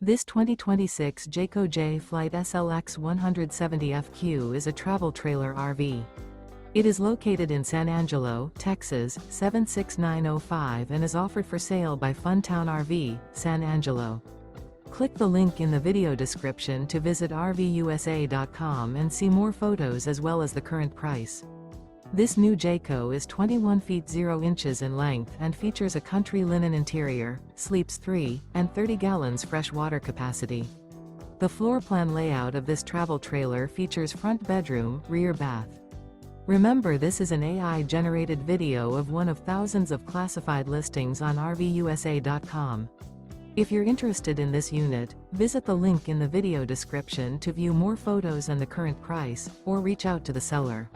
This 2026 Jayco Jay Flight SLX 170FQ is a travel trailer RV. It is located in San Angelo, Texas, 76905 and is offered for sale by Funtown RV, San Angelo. Click the link in the video description to visit RVUSA.com and see more photos as well as the current price. This new Jayco is 21 feet 0 inches in length and features a country linen interior, sleeps 3, and 30 gallons fresh water capacity. The floor plan layout of this travel trailer features front bedroom, rear bath. Remember, this is an AI-generated video of one of thousands of classified listings on RVUSA.com. If you're interested in this unit, visit the link in the video description to view more photos and the current price, or reach out to the seller.